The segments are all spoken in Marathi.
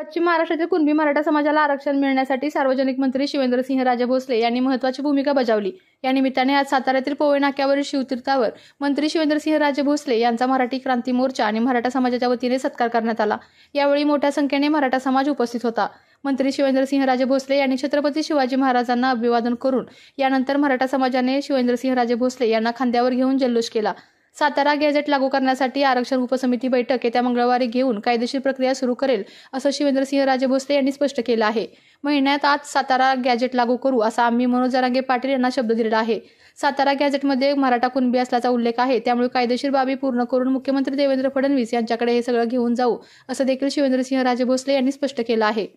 पश्चिम महाराष्ट्रातील कुणबी मराठा समाजाला आरक्षण मिळण्यासाठी सार्वजनिक मंत्री शिवेंद्रसिंहराजे भोसले यांनी महत्त्वाची भूमिका बजावली। या निमित्ताने आज साताऱ्यातील पोवई नाक्यावरील शिवतीर्थावर मंत्री शिवेंद्रसिंहराजे भोसले यांचा मराठी क्रांती मोर्चा आणि मराठा समाजाच्या वतीने सत्कार करण्यात आला। यावेळी मोठ्या संख्येने मराठा समाज उपस्थित होता। मंत्री शिवेंद्रसिंहराजे भोसले यांनी छत्रपती शिवाजी महाराजांना अभिवादन करून यानंतर मराठा समाजाने शिवेंद्रसिंहराजे भोसले यांना खांद्यावर घेऊन जल्लोष केला। सातारा गॅझेट लागू करण्यासाठी आरक्षण उपसमिती बैठक येत्या मंगळवारी घेऊन कायदेशीर प्रक्रिया सुरू करेल असं शिवेंद्रसिंहराजे भोसले यांनी स्पष्ट केलं आहे। महिन्यात आज सातारा गॅझेट लागू करू असा आम्ही मनोज जरांगे पाटील यांना शब्द दिलेला आहे। सातारा गॅझेटमध्ये मराठा कुणबी असल्याचा उल्लेख आहे, त्यामुळे कायदेशीर बाबी पूर्ण करून मुख्यमंत्री देवेंद्र फडणवीस यांच्याकडे हे सगळं घेऊन जाऊ असं देखील शिवेंद्रसिंहराजे भोसले यांनी स्पष्ट केलं आहे।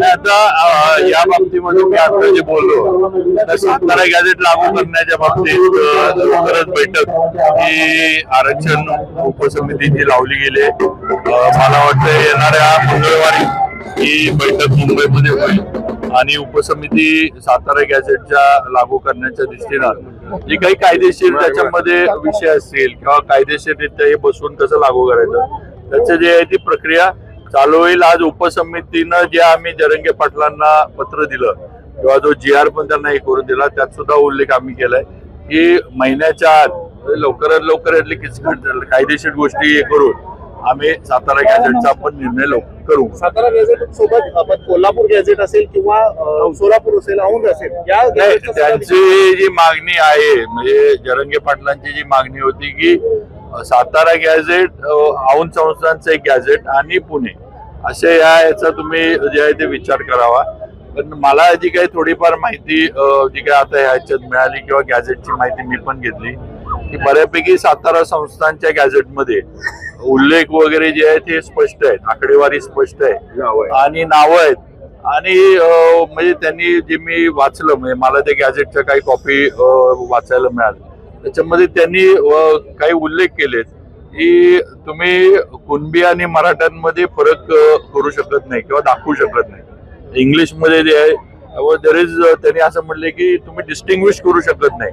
आता या बाबतीमध्ये मी आता जे बोललो तर सातारा गॅझेट लागू करण्याच्या बाबतीत लवकरच बैठक ही आरक्षण उपसमितीची लावली गेली। मला वाटतं येणाऱ्या मंगळवारी ही बैठक मुंबईमध्ये होईल आणि उपसमिती सातारा गॅझेटच्या लागू करण्याच्या दृष्टीनं जे काही कायदेशीर त्याच्यामध्ये विषय असतील किंवा कायदेशीररित्या हे बसून कसं लागू करायचं त्याचं जे आहे ती प्रक्रिया चालू होईल। आज उपसमितीनं जे आम्ही जरंगे पाटलांना पत्र दिलं किंवा जो GR पण त्यांना हे करून दिला त्यात सुद्धा उल्लेख आम्ही केलाय की महिन्याच्या आत लवकरात लवकर कायदेशीर गोष्टी हे करून आम्ही सातारा गॅझेटचा आपण निर्णय करू। सातारा गॅझेट सोबत आपण कोल्हापूर गॅझेट असेल किंवा सोलापूर असेल औंध असेल या त्यांची जी मागणी आहे म्हणजे जरंगे पाटलांची जी मागणी होती की सातारा गॅझेट औंध संस्थांचं एक गॅझेट आणि पुणे असे याचा तुम्ही जे आहे ते विचार करावा। पण मला जी काही थोडीफार माहिती जी काही आता ह्याच्यात मिळाली किंवा गॅझेटची माहिती मी पण घेतली की बऱ्यापैकी सातारा संस्थांच्या गॅझेटमध्ये उल्लेख वगैरे जे आहे ते स्पष्ट आहेत, आकडेवारी स्पष्ट आहे आणि नावं आहेत आणि म्हणजे त्यांनी जे मी वाचलं म्हणजे मला त्या गॅझेटच्या काही कॉपी वाचायला मिळाल्या त्याच्यामध्ये त्यांनी काही उल्लेख केलेत की तुम्ही कुणबी आणि मराठ्यांमध्ये फरक करू शकत नाही किंवा दाखवू शकत नाही। इंग्लिशमध्ये जे आहे त्यांनी असं म्हणले की तुम्ही डिस्टिंग्विश करू शकत नाही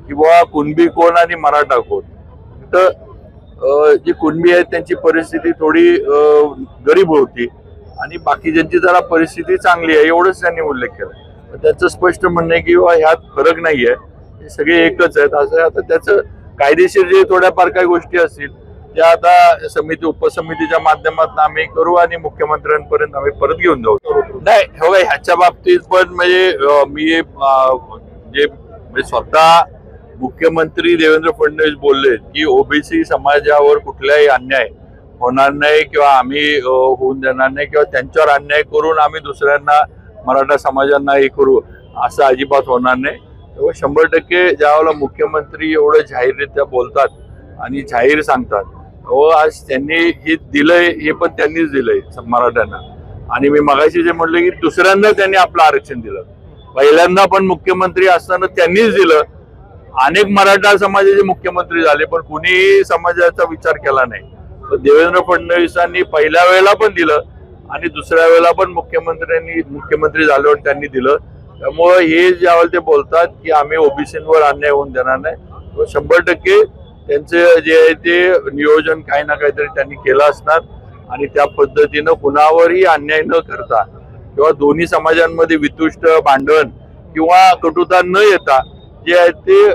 की बाबा कुणबी कोण आणि मराठा कोण। तर जी कुणबी आहेत त्यांची परिस्थिती थोडी गरीब होती आणि बाकीच्यांची जरा परिस्थिती चांगली आहे एवढंच त्यांनी उल्लेख केला। त्यांचं स्पष्ट म्हणणं आहे की ह्यात फरक नाही आहे, सगळे एकच आहेत असं। आता त्याचं कायदेशीर जे थोड्याफार काही गोष्टी असतील त्या आता समिती उपसमितीच्या माध्यमातून आम्ही करू आणि मुख्यमंत्र्यांपर्यंत आम्ही परत घेऊन जाऊ। नाही हो ह्याच्या बाबतीत पण म्हणजे मी जे स्वतः मुख्यमंत्री देवेंद्र फडणवीस बोलले की ओबीसी समाजावर कुठलाही अन्याय होणार नाही किंवा आम्ही होऊन देणार नाही किंवा त्यांच्यावर अन्याय करून आम्ही दुसऱ्यांना मराठा समाजांना हे करू असं अजिबात होणार नाही। 100% ज्यावेळेला मुख्यमंत्री एवढं जाहीररित्या बोलतात आणि जाहीर सांगतात आज त्यांनी हे दिलंय हे पण त्यांनीच दिलंय मराठ्यांना। आणि मी मगाशी जे म्हणलं की दुसऱ्यांदा त्यांनी आपलं आरक्षण दिलं, पहिल्यांदा पण मुख्यमंत्री असताना त्यांनीच दिलं। अनेक मराठा समाजाचे मुख्यमंत्री झाले पण कुणीही समाजाचा विचार केला नाही। पण देवेंद्र फडणवीसांनी पहिल्या वेळेला पण दिलं आणि दुसऱ्या वेळेला पण मुख्यमंत्री झाल्यावर त्यांनी दिलं। त्यामुळे हे ज्यावेळेला ते बोलतात की आम्ही ओबीसींवर अन्याय होऊन देणार नाही 100% त्यांचे जे आहे ते नियोजन काही ना काहीतरी त्यांनी केलं असणार आणि त्या पद्धतीनं कुणावरही अन्याय न करता किंवा दोन्ही समाजांमध्ये वितुष्ट भांडण किंवा कटुता न येता जे आहेत ते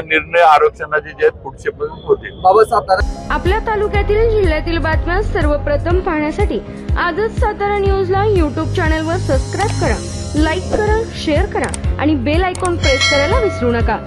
निर्णय आरक्षणाचे जे आहेत पुढचे पण होतील. बाबा सातारा आपल्या तालुक्यातील जिल्ह्यातील बातम्या सर्वप्रथम पाहण्यासाठी आजच सातारा न्यूजला YouTube चॅनलवर सबस्क्राईब करा, लाईक करा, शेअर करा आणि बेल आयकॉन प्रेस करायला विसरू नका.